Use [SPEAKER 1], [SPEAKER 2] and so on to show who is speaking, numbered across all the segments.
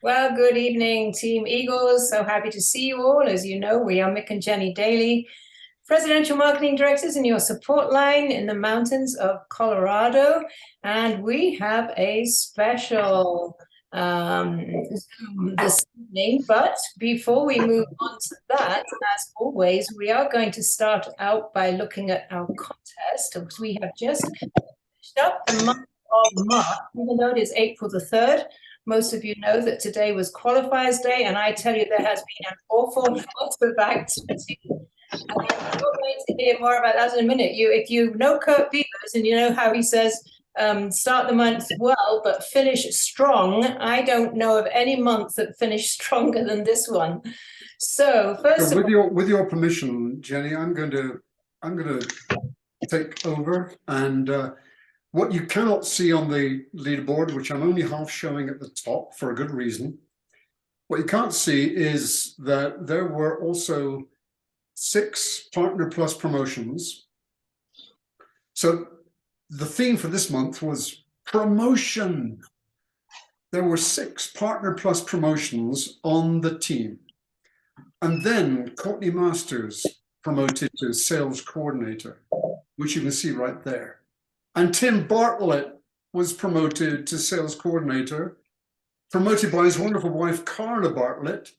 [SPEAKER 1] Well, good evening, Team Eagles. So happy to see you all. As you know, we are Mick and Jenny Daly, Presidential Marketing Directors in your support line in the mountains of Colorado. And we have a special Zoom this evening. But before we move on to that, as always, we are going to start out by looking at our contest, because we have just finished up the month of March, even though it is April the 3rd. Most of you know that today was qualifiers day, and I tell you, there has been an awful lot of activity. You're going to hear more about that in a minute. If you know Kurt Beavers and you know how he says, start the month well, but finish strong, I don't know of any month that finished stronger than this one. So first,
[SPEAKER 2] with your permission, Jenny, I'm going to take over, and what you cannot see on the leaderboard, which I'm only half showing at the top for a good reason, what you can't see is that there were also 6 Partner Plus promotions. So the theme for this month was promotion. There were 6 Partner Plus promotions on the team. And then Courtney Masters promoted to Sales Coordinator, which you can see right there. And Tim Bartlett was promoted to Sales Coordinator, promoted by his wonderful wife, Carla Bartlett,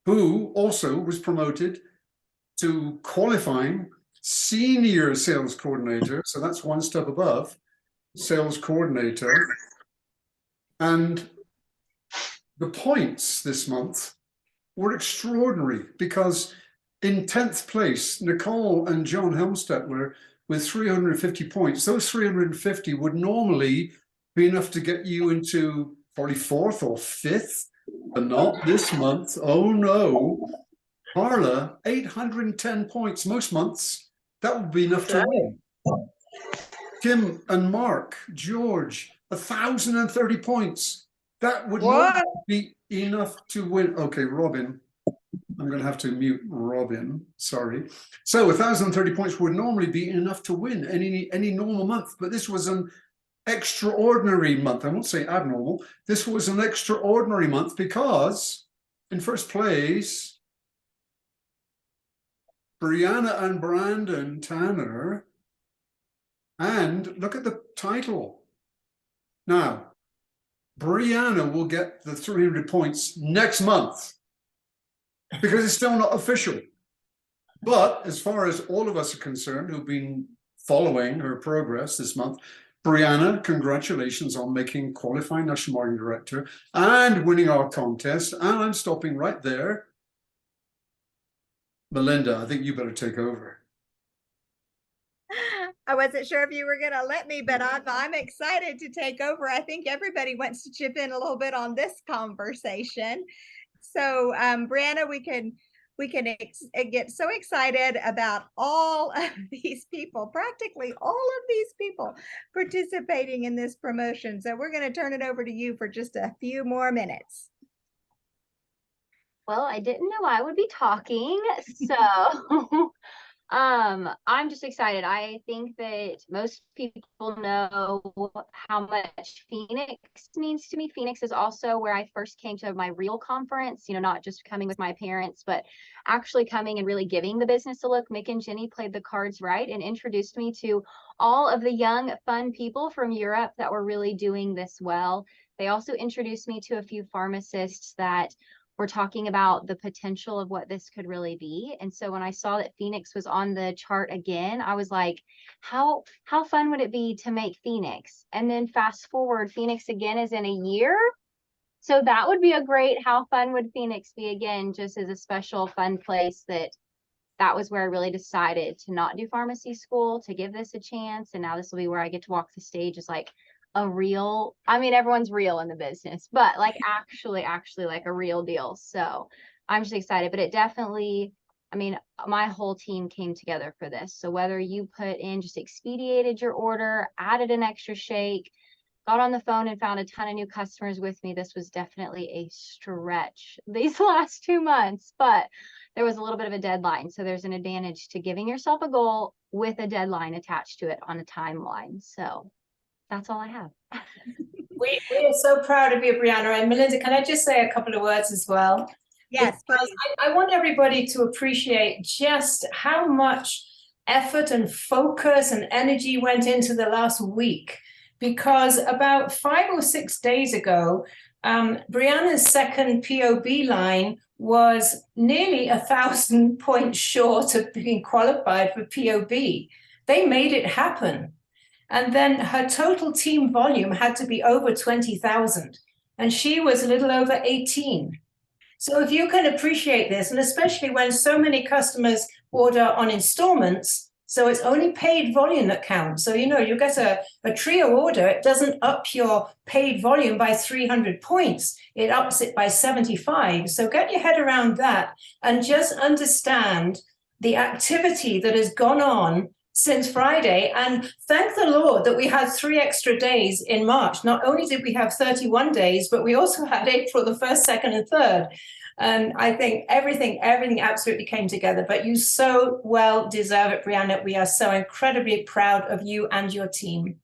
[SPEAKER 2] who also was promoted to qualifying Senior Sales Coordinator. So that's one step above Sales Coordinator. And the points this month were extraordinary, because in 10th place, Nicole and John Helmstetler with 350 points. Those 350 would normally be enough to get you into probably 4th or 5th, but not this month. Oh no. Carla, 810 points. Most months, that would be enough to win. Kim and Mark, George, 1,030 points. That would not be enough to win. Okay, Robin. I'm going to have to mute Robin. Sorry. So 1,030 points would normally be enough to win any normal month, but this was an extraordinary month. I won't say abnormal. This was an extraordinary month because in first place, Brianna and Brandon Tanner. And look at the title. Now, Brianna will get the 300 points next month, because it's still not official. But as far as all of us are concerned who've been following her progress this month, Brianna, congratulations on making qualifying National Marketing Director and winning our contest. And I'm stopping right there. Melinda, I think you better take over.
[SPEAKER 3] I wasn't sure if you were going to let me, but I'm excited to take over. I think everybody wants to chip in a little bit on this conversation. So, Brianna, we can get so excited about all of these people, practically all of these people participating in this promotion. So we're going to turn it over to you for just a few more minutes.
[SPEAKER 4] Well, I didn't know I would be talking, so I'm just excited. I think that most people know how much Phoenix means to me. Phoenix is also where I first came to my real conference, not just coming with my parents, but actually coming and really giving the business a look. Mick and Jenny played the cards right and introduced me to all of the young, fun people from Europe that were really doing this well. They also introduced me to a few pharmacists that we're talking about the potential of what this could really be. And so when I saw that Phoenix was on the chart again, I was like, how fun would it be to make Phoenix? And then fast forward, Phoenix again is in a year. So that would be a great, how fun would Phoenix be again, just as a special fun place. That was where I really decided to not do pharmacy school, to give this a chance. And now this will be where I get to walk the stage as like a real, everyone's real in the business, but like actually like a real deal. So I'm just excited, but it definitely, my whole team came together for this. So whether you put in, just expedited your order, added an extra shake, got on the phone and found a ton of new customers with me, this was definitely a stretch these last 2 months, but there was a little bit of a deadline. So there's an advantage to giving yourself a goal with a deadline attached to it on a timeline. So that's all I have.
[SPEAKER 1] We are so proud of you, Brianna. And Melinda, can I just say a couple of words as well?
[SPEAKER 3] Yes,
[SPEAKER 1] Because
[SPEAKER 3] please.
[SPEAKER 1] I want everybody to appreciate just how much effort and focus and energy went into the last week. Because about 5 or 6 days ago, Brianna's second POB line was nearly 1,000 points short of being qualified for POB. They made it happen. And then her total team volume had to be over 20,000, and she was a little over 18. So if you can appreciate this, and especially when so many customers order on installments, so it's only paid volume that counts. So, you get a trio order, it doesn't up your paid volume by 300 points, it ups it by 75. So get your head around that and just understand the activity that has gone on since Friday. And thank the Lord that we had 3 extra days in March. Not only did we have 31 days, but we also had April the 1st, 2nd, and 3rd. And I think everything absolutely came together. But you so well deserve it, Brianna. We are so incredibly proud of you and your team.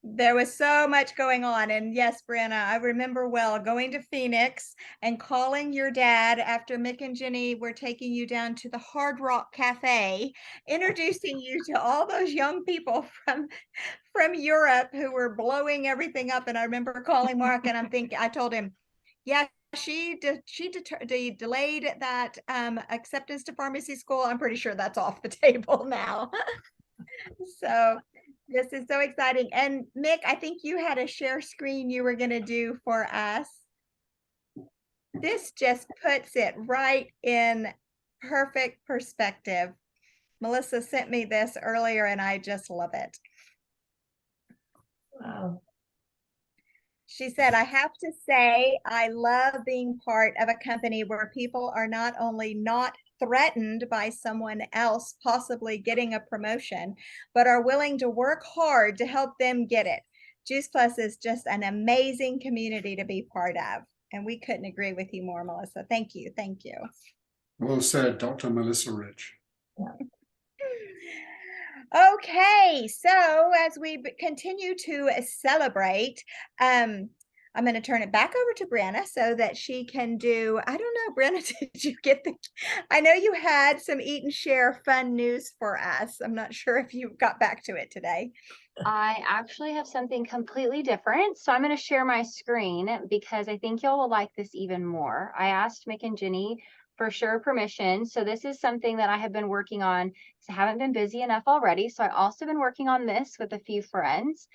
[SPEAKER 3] There was so much going on. And yes, Brianna, I remember well going to Phoenix and calling your dad after Mick and Jenny were taking you down to the Hard Rock Cafe, introducing you to all those young people from Europe who were blowing everything up. And I remember calling Mark and I told him, yeah, she delayed that acceptance to pharmacy school. I'm pretty sure that's off the table now. So this is so exciting. And Mick, I think you had a share screen you were going to do for us. This just puts it right in perfect perspective. Melissa sent me this earlier and I just love it.
[SPEAKER 1] Wow.
[SPEAKER 3] She said, I have to say, I love being part of a company where people are not only not threatened by someone else possibly getting a promotion, but are willing to work hard to help them get it. Juice Plus is just an amazing community to be part of. And we couldn't agree with you more, Melissa. Thank you. Thank you.
[SPEAKER 2] Well said, Dr. Melissa Rich.
[SPEAKER 3] Okay, so as we continue to celebrate, I'm going to turn it back over to Brianna so that she can do, I don't know, Brianna, did you get I know you had some Eat and Share fun news for us. I'm not sure if you got back to it today.
[SPEAKER 4] I actually have something completely different. So I'm going to share my screen because I think y'all will like this even more. I asked Mick and Jenny for sure permission. So this is something that I have been working on because I haven't been busy enough already. So I also been working on this with a few friends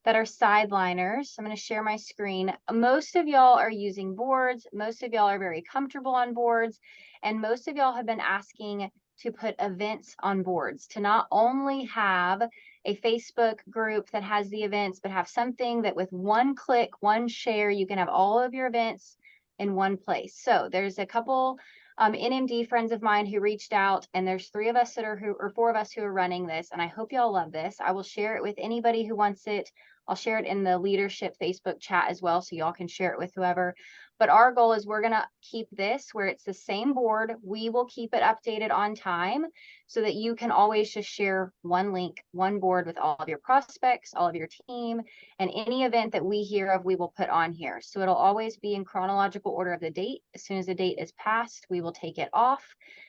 [SPEAKER 4] that are sideliners. I'm going to share my screen. Most of y'all are using boards. Most of y'all are very comfortable on boards. And most of y'all have been asking to put events on boards, to not only have a Facebook group that has the events, but have something that with one click, one share, you can have all of your events in one place. So there's a couple NMD friends of mine who reached out, and there's 3 of us that are or 4 of us who are running this. And I hope y'all love this. I will share it with anybody who wants it. I'll share it in the leadership Facebook chat as well, so y'all can share it with whoever. But our goal is we're going to keep this where it's the same board. We will keep it updated on time so that you can always just share one link, one board with all of your prospects, all of your team, and any event that we hear of, we will put on here. So it'll always be in chronological order of the date. As soon as the date is passed, we will take it off.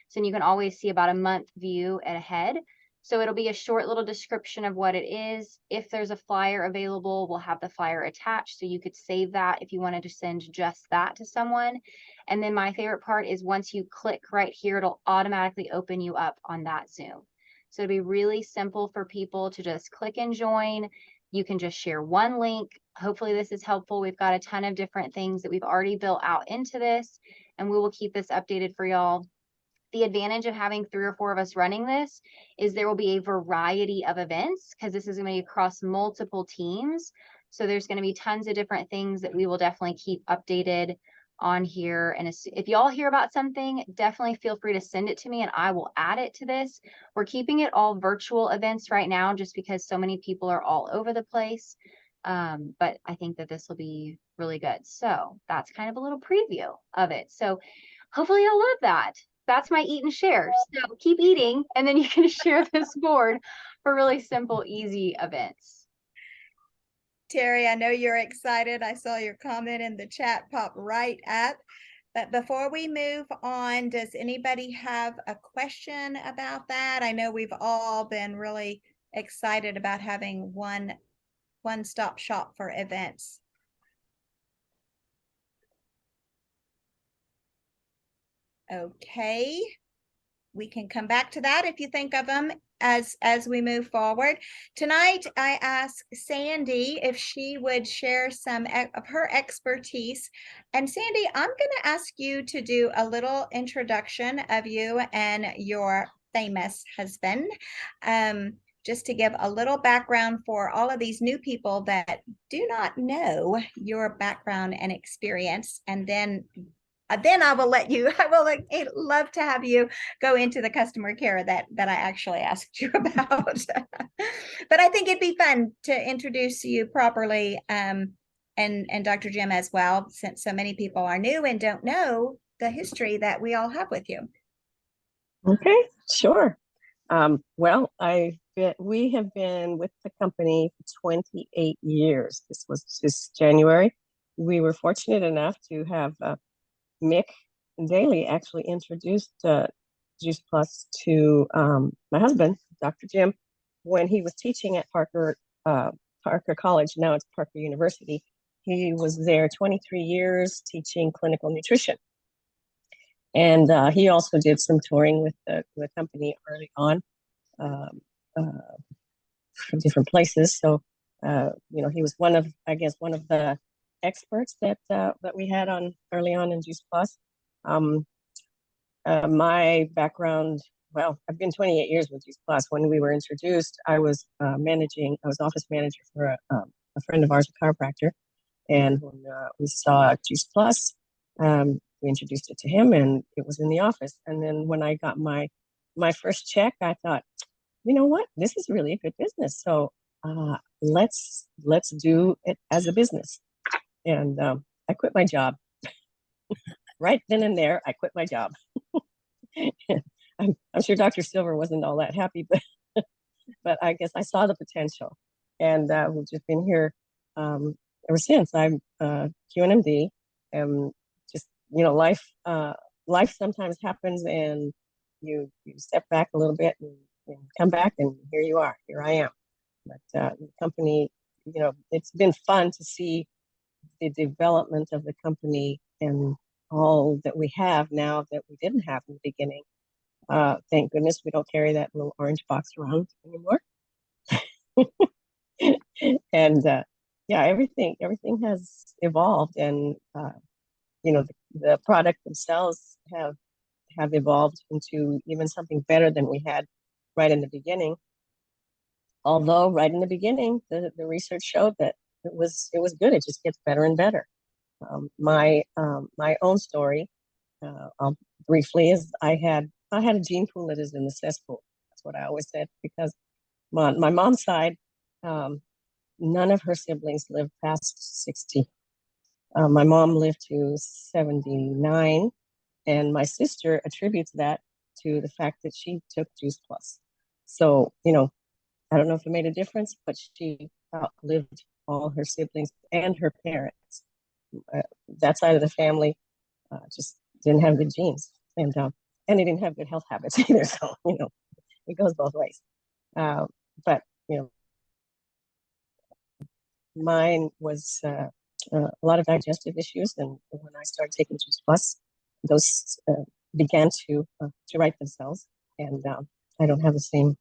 [SPEAKER 4] So you can always see about a month view ahead. So it'll be a short little description of what it is. If there's a flyer available, we'll have the flyer attached. So you could save that if you wanted to send just that to someone. And then my favorite part is once you click right here, it'll automatically open you up on that Zoom. So it'll be really simple for people to just click and join. You can just share one link. Hopefully this is helpful. We've got a ton of different things that we've already built out into this, and we will keep this updated for y'all. The advantage of having 3 or 4 of us running this is there will be a variety of events because this is going to be across multiple teams. So there's going to be tons of different things that we will definitely keep updated on here. And if y'all hear about something, definitely feel free to send it to me and I will add it to this. We're keeping it all virtual events right now just because so many people are all over the place. But I think that this will be really good. So that's kind of a little preview of it. So hopefully you'll love that. That's my eat and share. So keep eating and then you can share this board for really simple, easy events.
[SPEAKER 3] Terry, I know you're excited. I saw your comment in the chat pop right up. But before we move on, does anybody have a question about that? I know we've all been really excited about having one-stop shop for events. Okay, we can come back to that if you think of them as we move forward. Tonight, I asked Sandy if she would share some of her expertise. And Sandy, I'm going to ask you to do a little introduction of you and your famous husband. Just to give a little background for all of these new people that do not know your background and experience. And then I will let you, love to have you go into the customer care that I actually asked you about. But I think it'd be fun to introduce you properly, and Dr. Jim as well, since so many people are new and don't know the history that we all have with you.
[SPEAKER 5] Okay, sure. Well, we have been with the company for 28 years. This was this January. We were fortunate enough to have Mick Daly actually introduced Juice Plus to my husband, Dr. Jim, when he was teaching at Parker College. Now it's Parker University. He was there 23 years teaching clinical nutrition. And he also did some touring with the company early on from different places. So, he was one of the experts that we had on early on in Juice Plus. My background, well, I've been 28 years with Juice Plus. When we were introduced, I was office manager for a friend of ours, a chiropractor. And when we saw Juice Plus, we introduced it to him, and it was in the office. And then when I got my first check, I thought, you know what, this is really a good business. So let's do it as a business. And I quit my job. Right then and there, I quit my job. I'm sure Dr. Silver wasn't all that happy, but I guess I saw the potential. And we've just been here ever since. I'm QNMD. Just, life sometimes happens, and you step back a little bit and come back, and here I am. But the company, it's been fun to see the development of the company and all that we have now that we didn't have in the beginning. Thank goodness we don't carry that little orange box around anymore. And everything has evolved, and the product themselves have evolved into even something better than we had right in the beginning. Although right in the beginning, the research showed that it was good. It just gets better and better. My own story, briefly, is I had a gene pool that is in the cesspool. That's what I always said, because my mom's side, none of her siblings lived past 60. My mom lived to 79, and my sister attributes that to the fact that she took Juice Plus. So, I don't know if it made a difference, but she outlived all her siblings and her parents. That side of the family just didn't have good genes, and they didn't have good health habits either. So it goes both ways. But mine was a lot of digestive issues, and when I started taking Juice Plus, those began to right themselves, and I don't have the same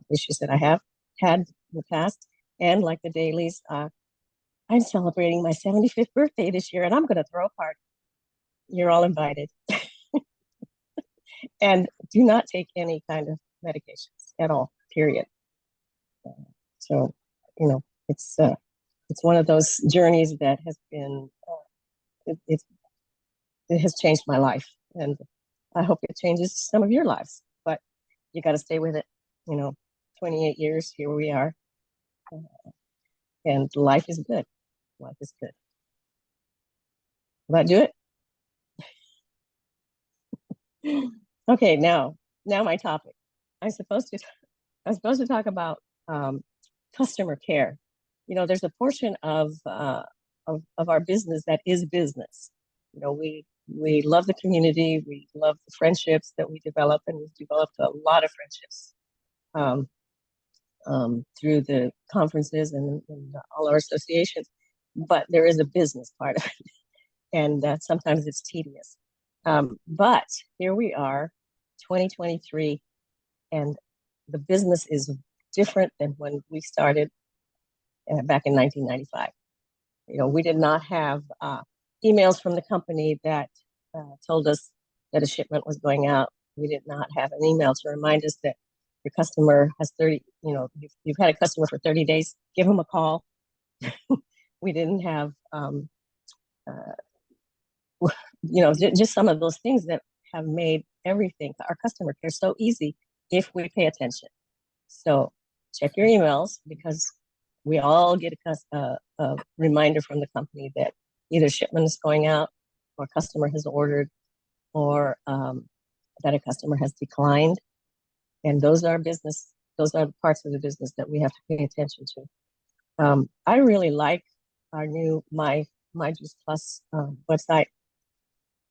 [SPEAKER 5] issues that I have had in the past. And like the Dailies, I'm celebrating my 75th birthday this year, and I'm going to throw a party. You're all invited. And do not take any kind of medications at all, period. So, it's one of those journeys that has been, it has changed my life. And I hope it changes some of your lives. But you got to stay with it. 28 years, here we are. And life is good. Life is good. Will that do it? Okay, now my topic. I'm supposed to talk about customer care. there's a portion of our business that is business. We love the community, we love the friendships that we develop, and we've developed a lot of friendships through the conferences and all our associations. But there is a business part of it, and sometimes it's tedious. But here we are, 2023, and the business is different than when we started back in 1995. We did not have emails from the company that told us that a shipment was going out. We did not have an email to remind us that your customer has 30, you've had a customer for 30 days, give them a call. We didn't have, just some of those things that have made everything, our customer care, so easy if we pay attention. So check your emails, because we all get a reminder from the company that either shipment is going out, or a customer has ordered, or that a customer has declined. And those are the parts of the business that we have to pay attention to. I really like our new My Juice Plus website,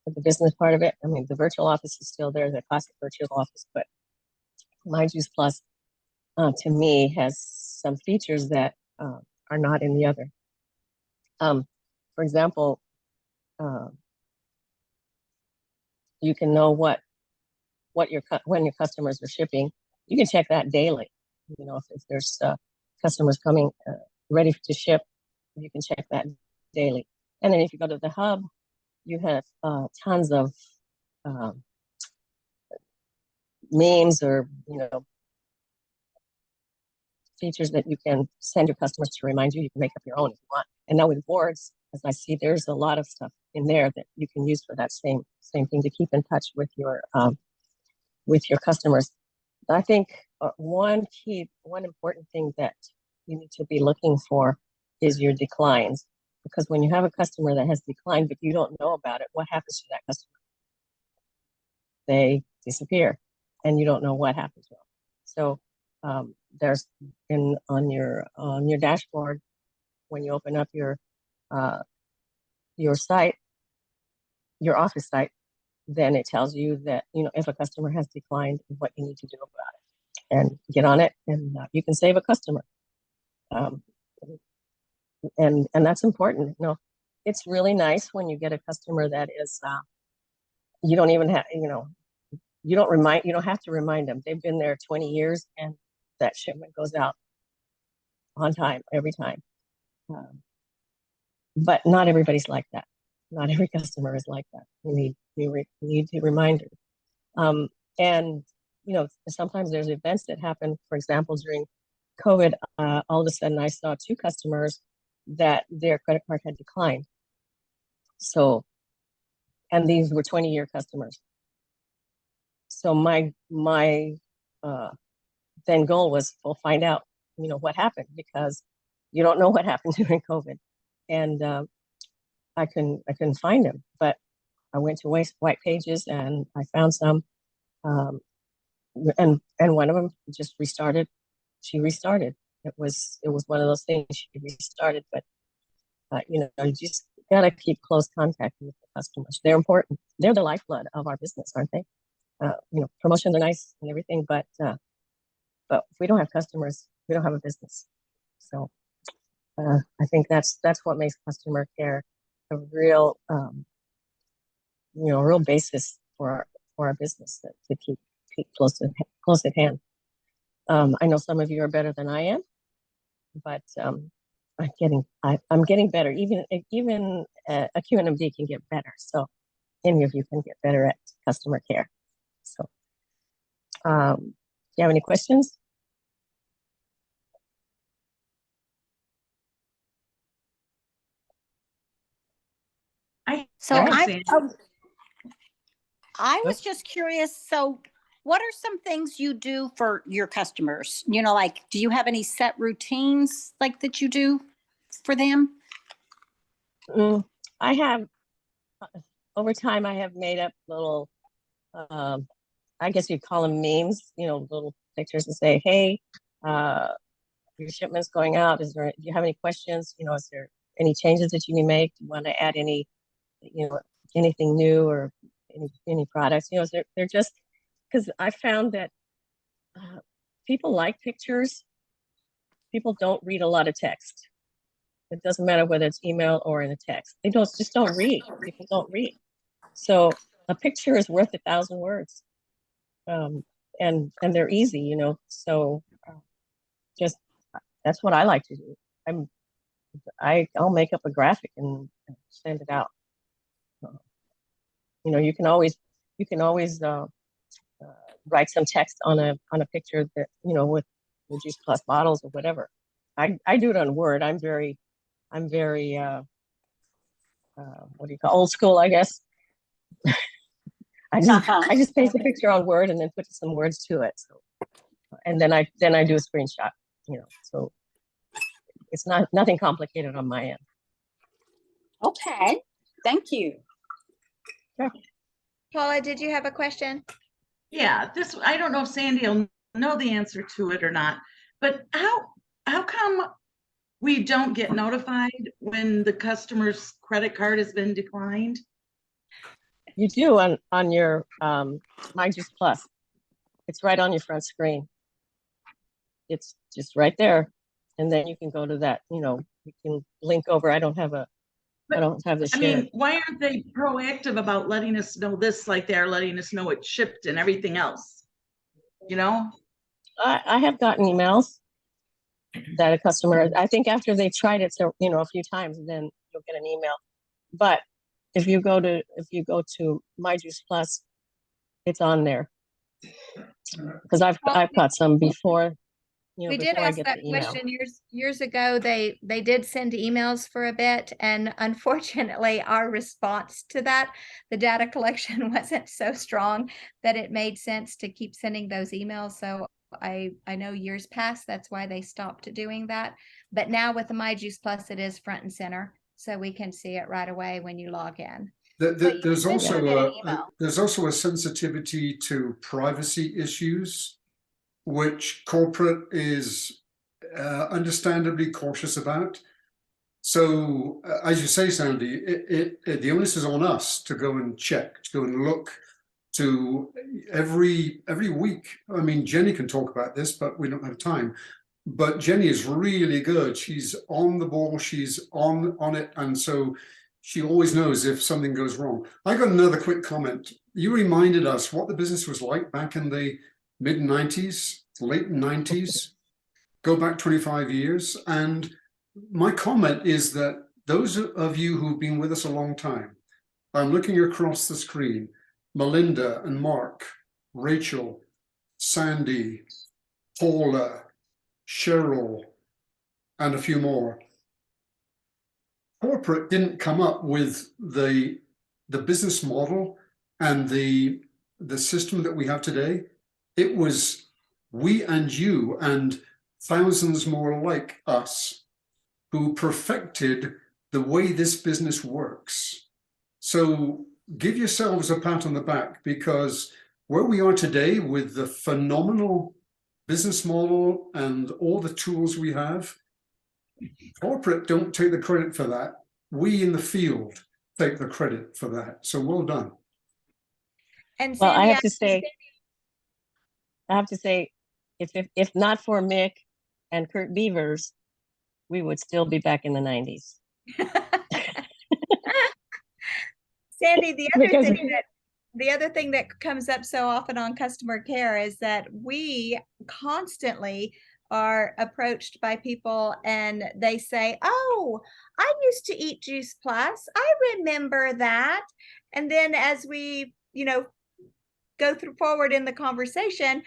[SPEAKER 5] the business part of it. I mean, the virtual office is still there, the classic virtual office, but My Juice Plus, to me, has some features that are not in the other. For example, you can know when your customers are shipping. You can check that daily. If there's customers coming ready to ship, you can check that daily. And then if you go to the hub, you have tons of memes or features that you can send your customers to remind you. You can make up your own if you want. And now with boards, as I see, there's a lot of stuff in there that you can use for that same thing, to keep in touch with your customers. I think one important thing that you need to be looking for is your declines, because when you have a customer that has declined but you don't know about it, what happens to that customer? They disappear, and you don't know what happened to them. So there's on your dashboard, when you open up your site, your office site, then it tells you that if a customer has declined, what you need to do about it, and get on it, and you can save a customer. And that's important. It's really nice when you get a customer that is you don't even have you don't have to remind them. They've been there 20 years, and that shipment goes out on time every time. But not everybody's like that. Not every customer is like that. You need the reminder. And sometimes there's events that happen. For example, during COVID, all of a sudden I saw 2 customers that their credit card had declined. So, and these were 20-year customers. So my then goal was, well, find out, what happened, because you don't know what happened during COVID. And I couldn't find them, but I went to white pages and I found some, and one of them just restarted. She restarted. It was one of those things. She restarted, but you just gotta keep close contact with the customers. They're important. They're the lifeblood of our business, aren't they? Promotions are nice and everything, but if we don't have customers, we don't have a business. So I think that's what makes customer care a real real basis for our business, to keep close at hand. I know some of you are better than I am, but I'm getting better. Even a QNMD can get better. So any of you can get better at customer care. So do you have any questions?
[SPEAKER 6] I was just curious. So what are some things you do for your customers? Like, do you have any set routines like that you do for them?
[SPEAKER 5] I have, over time, I have made up little, I guess you'd call them memes, little pictures to say, hey, your shipments going out? Do you have any questions? Is there any changes that you need to make? Do you want to add any, anything new or any products? They're just, because I found that people like pictures. People don't read a lot of text. It doesn't matter whether it's email or in a text. They just don't read. People don't read. So a picture is worth 1,000 words. And they're easy, so just that's what I like to do. I'll make up a graphic and send it out. You can always write some text on a picture that with the Juice Plus bottles or whatever. I do it on Word. I'm very what do you call old school, I guess. I just paste a picture on Word and then put some words to it. So, and then I do a screenshot. So it's nothing complicated on my end.
[SPEAKER 6] Okay, thank you.
[SPEAKER 5] Sure.
[SPEAKER 3] Paula, did you have a question?
[SPEAKER 7] Yeah, I don't know if Sandy will know the answer to it or not, but how come we don't get notified when the customer's credit card has been declined?
[SPEAKER 5] You do on your My Juice Plus. It's right on your front screen. It's just right there, and then you can go to that. You can link over. I don't have the
[SPEAKER 7] I
[SPEAKER 5] share.
[SPEAKER 7] mean, why aren't they proactive about letting us know this, like they're letting us know it's shipped and everything else?
[SPEAKER 5] I have gotten emails that a customer, I think after they tried it, so a few times, then you'll get an email. But if you go to My Juice Plus, it's on there. Because I've got some before.
[SPEAKER 3] We did ask that question years ago. They did send emails for a bit, and unfortunately our response to that, the data collection wasn't so strong that it made sense to keep sending those emails. So I know years past, that's why they stopped doing that. But now with the My Juice Plus, it is front and center, so we can see it right away when you log in.
[SPEAKER 2] There's also a sensitivity to privacy issues, which corporate is understandably cautious about. So, as you say, Sandy, the onus is on us to go and check, to go and look, to every week. I mean, Jenny can talk about this, but we don't have time. But Jenny is really good. She's on the ball. She's on it, and so she always knows if something goes wrong. I got another quick comment. You reminded us what the business was like back in the mid-90s, late 90s, go back 25 years. And my comment is that those of you who've been with us a long time, I'm looking across the screen, Melinda and Mark, Rachel, Sandy, Paula, Cheryl, and a few more. Corporate didn't come up with the business model and the system that we have today. It was we and you and thousands more like us who perfected the way this business works. So give yourselves a pat on the back, because where we are today with the phenomenal business model and all the tools we have, corporate don't take the credit for that. We in the field take the credit for that. So well done.
[SPEAKER 3] And
[SPEAKER 5] well,
[SPEAKER 3] Sandy,
[SPEAKER 5] I have to say, if not for Mick and Kurt Beavers, we would still be back in the 90s.
[SPEAKER 3] Sandy, the other thing that comes up so often on customer care is that we constantly are approached by people and they say, "Oh, I used to eat Juice Plus. I remember that." And then as we, go forward in the conversation,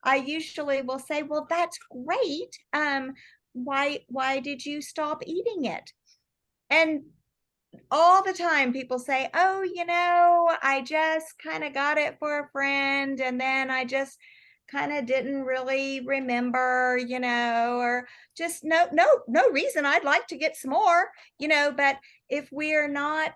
[SPEAKER 3] I usually will say, "Well, that's great. Why did you stop eating it?" And all the time people say, "Oh, I just kind of got it for a friend, and then I just kind of didn't really remember, or just no reason. I'd like to get some more, but if we're not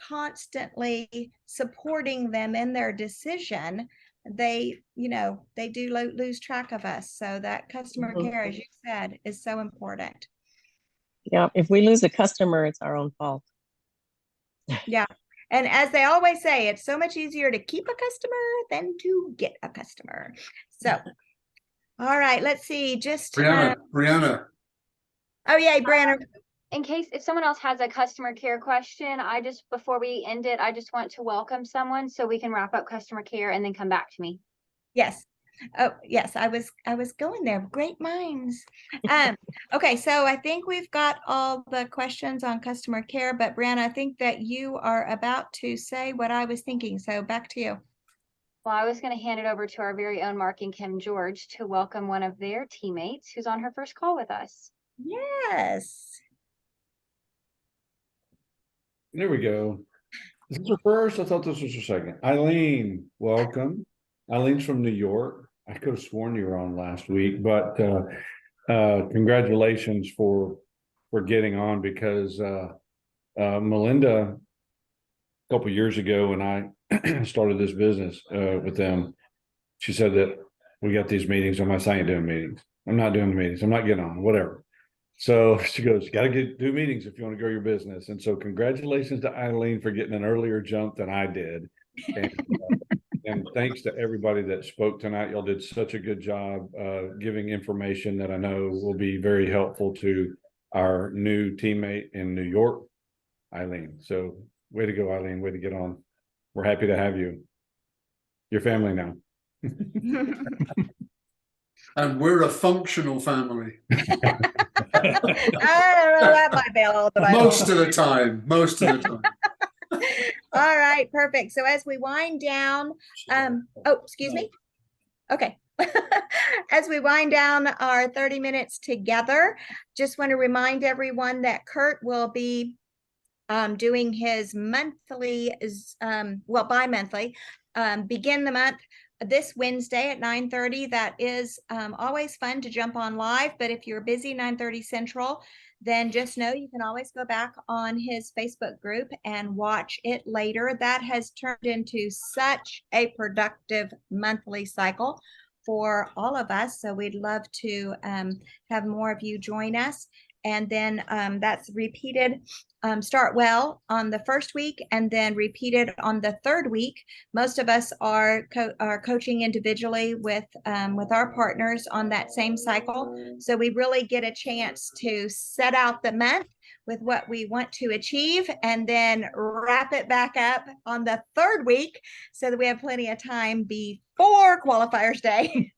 [SPEAKER 3] constantly supporting them in their decision, they, you know, they do lose track of us. So that customer
[SPEAKER 5] Mhm.
[SPEAKER 3] care, as you said, is so important.
[SPEAKER 5] Yeah, if we lose a customer, it's our own fault.
[SPEAKER 3] Yeah. And as they always say, it's so much easier to keep a customer than to get a customer. So, all right, let's see. Just,
[SPEAKER 2] Brianna,
[SPEAKER 3] oh, yeah, Brianna.
[SPEAKER 4] In case if someone else has a customer care question, before we end it, I just want to welcome someone so we can wrap up customer care and then come back to me.
[SPEAKER 3] Yes. Oh, yes, I was going there. Great minds. Okay, so I think we've got all the questions on customer care, but Brianna, I think that you are about to say what I was thinking. So back to you.
[SPEAKER 4] Well, I was going to hand it over to our very own Mark and Kim George to welcome one of their teammates who's on her first call with us.
[SPEAKER 3] Yes.
[SPEAKER 8] There we go. Is this her first? I thought this was her second. Eileen, welcome. Eileen's from New York. I could have sworn you were on last week, but congratulations for getting on, because Melinda, a couple years ago when I started this business with them, she said that we got these meetings. I'm not saying doing meetings. I'm not doing the meetings. I'm not getting on, whatever. So she goes, got to do meetings if you want to grow your business. And so congratulations to Eileen for getting an earlier jump than I did. And thanks to everybody that spoke tonight. Y'all did such a good job giving information that I know will be very helpful to our new teammate in New York, Eileen. So way to go, Eileen. Way to get on. We're happy to have you. Your family now.
[SPEAKER 2] and we're a functional family.
[SPEAKER 3] I don't know, that might be a little bit.
[SPEAKER 2] Most of the time.
[SPEAKER 3] All right, perfect. So as we wind down, oh, excuse me. Okay. As we wind down our 30 minutes together, just want to remind everyone that Kurt will be doing his monthly, bi-monthly, begin the month this Wednesday at 9:30. That is always fun to jump on live, but if you're busy 9:30 Central, then just know you can always go back on his Facebook group and watch it later. That has turned into such a productive monthly cycle for all of us. So we'd love to have more of you join us. And then that's repeated, start well on the first week and then repeated on the third week. Most of us are coaching individually with our partners on that same cycle. So we really get a chance to set out the month with what we want to achieve and then wrap it back up on the third week so that we have plenty of time before qualifiers day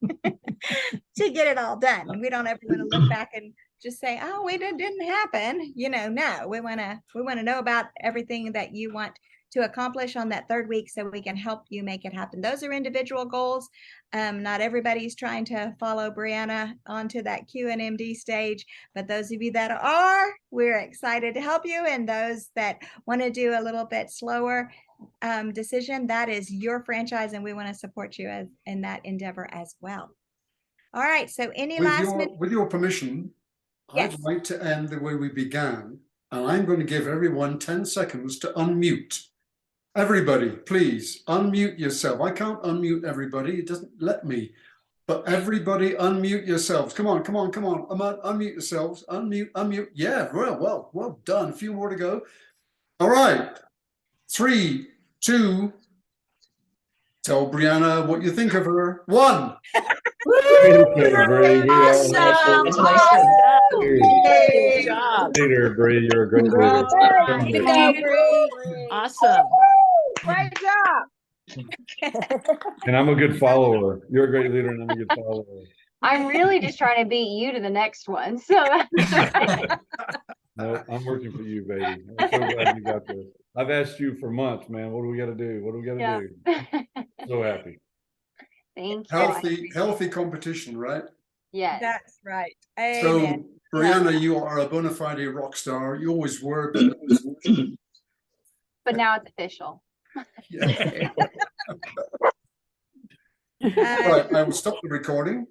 [SPEAKER 3] to get it all done. We don't ever want to look back and just say, oh, it didn't happen. You know, no, we want to know about everything that you want to accomplish on that third week so we can help you make it happen. Those are individual goals. Not everybody's trying to follow Brianna onto that Q&MD stage, but those of you that are, we're excited to help you. And those that want to do a little bit slower decision, that is your franchise, and we want to support you in that endeavor as well. All right, so
[SPEAKER 2] With your permission,
[SPEAKER 3] yes.
[SPEAKER 2] I'd like to end the way we began, and I'm going to give everyone 10 seconds to unmute. Everybody, please unmute yourself. I can't unmute everybody. It doesn't let me. But everybody unmute yourselves. Come on. Unmute yourselves. Unmute. Yeah, well done. A few more to go. All right. 3, 2. Tell Brianna what you think of her. 1.
[SPEAKER 5] Good job.
[SPEAKER 8] Later, Bree. You're a great leader.
[SPEAKER 5] Awesome.
[SPEAKER 3] Great job.
[SPEAKER 8] And I'm a good follower. You're a great leader, and I'm a good follower.
[SPEAKER 4] I'm really just trying to beat you to the next one. So
[SPEAKER 8] No, I'm working for you, baby. I'm so glad you got this. I've asked you for months, man. What do we got to do? What do we got to do? So happy.
[SPEAKER 4] Thank you.
[SPEAKER 2] Healthy competition, right?
[SPEAKER 4] Yes.
[SPEAKER 3] That's right.
[SPEAKER 2] Amen. So, Brianna, you are a bona fide rock star. You always were,
[SPEAKER 4] but now it's official.
[SPEAKER 2] Yeah. All right, I will stop the recording.